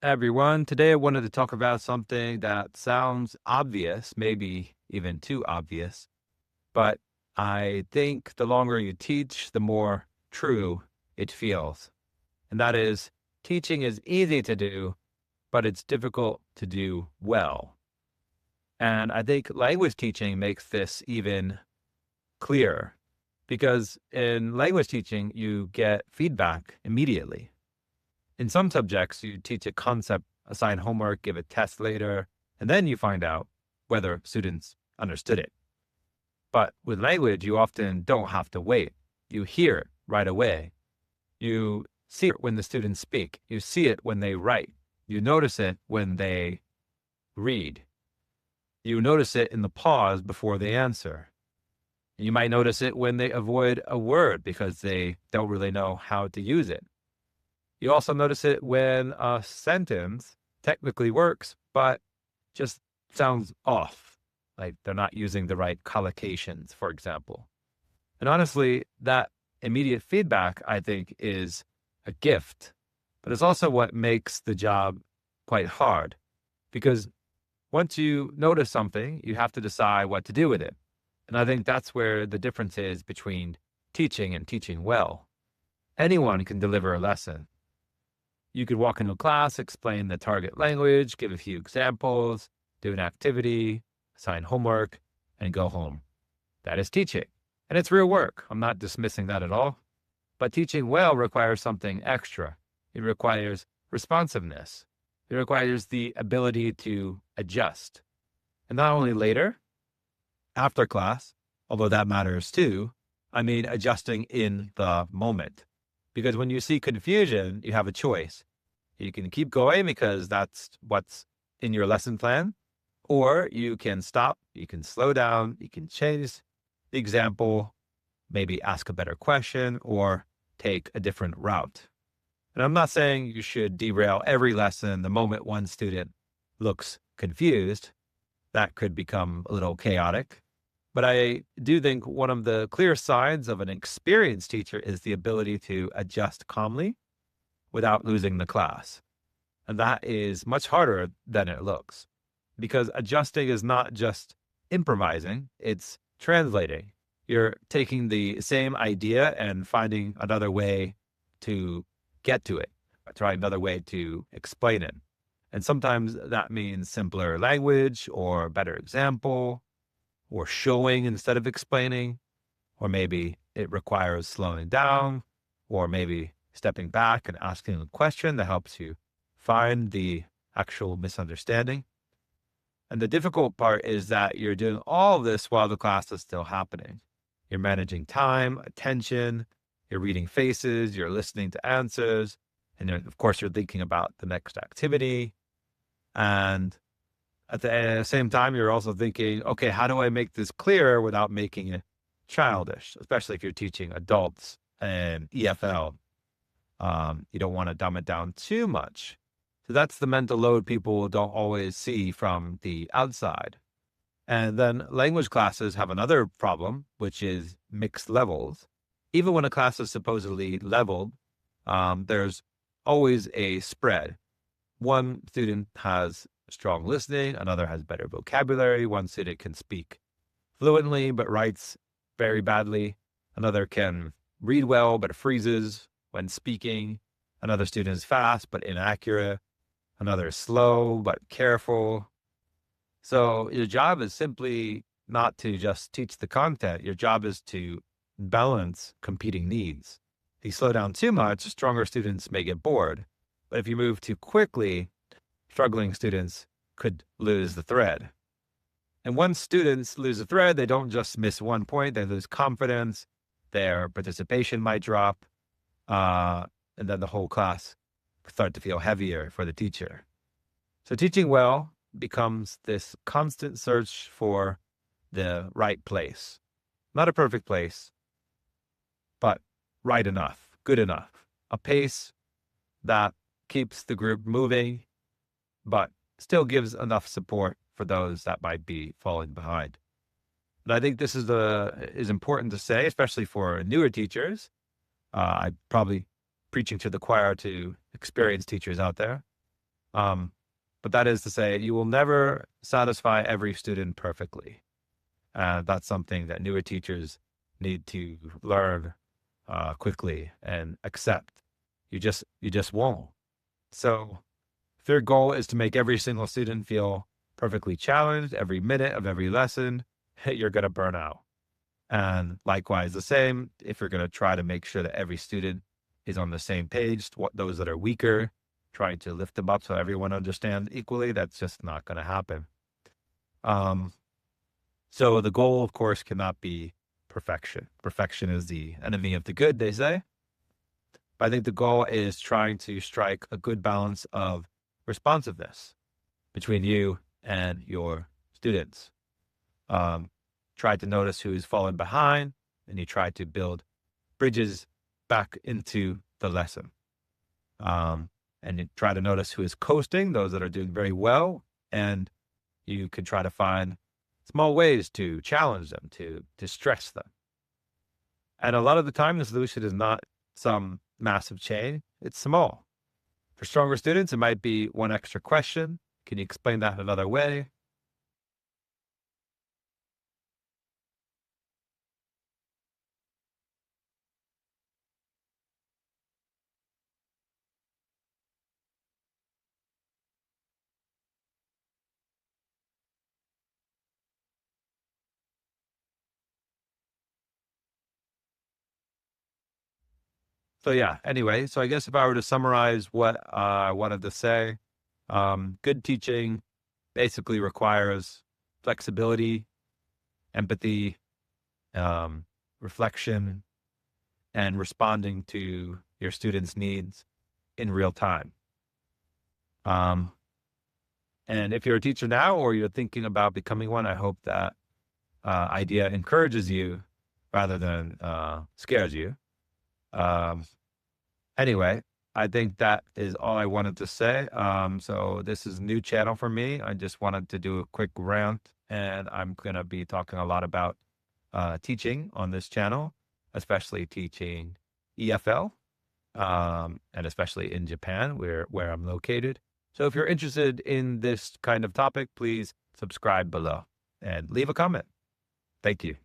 Everyone. Today I wanted to talk about something that sounds obvious, maybe even too obvious, but I think the longer you teach, the more true it feels. And that is teaching is easy to do, but it's difficult to do well. And I think language teaching makes this even clearer because in language teaching, you get feedback immediately. In some subjects, you teach a concept, assign homework, give a test later, and then you find out whether students understood it. But with language, you often don't have to wait. You hear it right away. You see it when the students speak. You see it when they write. You notice it when they read. You notice it in the pause before they answer. You might notice it when they avoid a word because they don't really know how to use it. You also notice it when a sentence technically works, but just sounds off, like they're not using the right collocations, for example. And honestly, that immediate feedback, I think, is a gift, but it's also what makes the job quite hard because once you notice something, you have to decide what to do with it. And I think that's where the difference is between teaching and teaching well. Anyone can deliver a lesson. You could walk into a class, explain the target language, give a few examples, do an activity, assign homework, and go home. That is teaching. And it's real work. I'm not dismissing that at all. But teaching well requires something extra. It requires responsiveness. It requires the ability to adjust. And not only later, after class, although that matters too, I mean adjusting in the moment. Because when you see confusion, you have a choice. You can keep going because that's what's in your lesson plan, or you can stop, you can slow down, you can change the example, maybe ask a better question, or take a different route. And I'm not saying you should derail every lesson the moment one student looks confused. That could become a little chaotic. But I do think one of the clear signs of an experienced teacher is the ability to adjust calmly without losing the class. And that is much harder than it looks because adjusting is not just improvising, it's translating. You're taking the same idea and finding another way to get to it, trying another way to explain it. And sometimes that means simpler language or better example or showing instead of explaining, or maybe it requires slowing down, or maybe stepping back and asking a question that helps you find the actual misunderstanding. And the difficult part is that you're doing all this while the class is still happening. You're managing time, attention, you're reading faces, you're listening to answers, and then, of course, you're thinking about the next activity. And at the same time, you're also thinking, okay, how do I make this clear without making it childish, especially if you're teaching adults and EFL. You don't want to dumb it down too much. So that's the mental load people don't always see from the outside. And then language classes have another problem, which is mixed levels. Even when a class is supposedly leveled, there's always a spread. One student has strong listening, another has better vocabulary, one student can speak fluently but writes very badly, another can read well but freezes when speaking, another student is fast but inaccurate, another is slow but careful. So your job is simply not to just teach the content. Your job is to balance competing needs. If you slow down too much, stronger students may get bored. But if you move too quickly, struggling students could lose the thread. And once students lose the thread, they don't just miss one point, they lose confidence, their participation might drop, and then the whole class start to feel heavier for the teacher. So teaching well becomes this constant search for the right place. Not a perfect place, but right enough, good enough, a pace that keeps the group moving, but still gives enough support for those that might be falling behind. And I think this is important to say, especially for newer teachers. I'm probably preaching to the choir to experienced teachers out there. Um, but that is to say, you will never satisfy every student perfectly. That's something that newer teachers need to learn quickly and accept. You just won't. So if your goal is to make every single student feel perfectly challenged every minute of every lesson, you're going to burn out. And likewise, the same, if you're going to try to make sure that every student is on the same page, what those that are weaker, trying to lift them up so everyone understands equally, that's just not going to happen. Um, so the goal, of course, cannot be perfection. Perfection is the enemy of the good, they say. But I think the goal is trying to strike a good balance of responsiveness between you and your students. Um, try to notice who's fallen behind, and you try to build bridges back into the lesson. And you try to notice who is coasting, those that are doing very well, and you can try to find small ways to challenge them, to stress them. And a lot of the time, the solution is not some massive change, it's small. For stronger students, it might be one extra question. Can you explain that another way? So yeah, anyway, so I guess if I were to summarize what I wanted to say, good teaching basically requires flexibility, empathy, um, reflection, and responding to your students' needs in real time. Um, and if you're a teacher now or you're thinking about becoming one, I hope that idea encourages you rather than scares you. Um, Anyway, I think that is all I wanted to say. So this is a new channel for me. I just wanted to do a quick rant, and I'm going to be talking a lot about teaching on this channel, especially teaching EFL, and especially in Japan, where I'm located. So if you're interested in this kind of topic, please subscribe below and leave a comment. Thank you.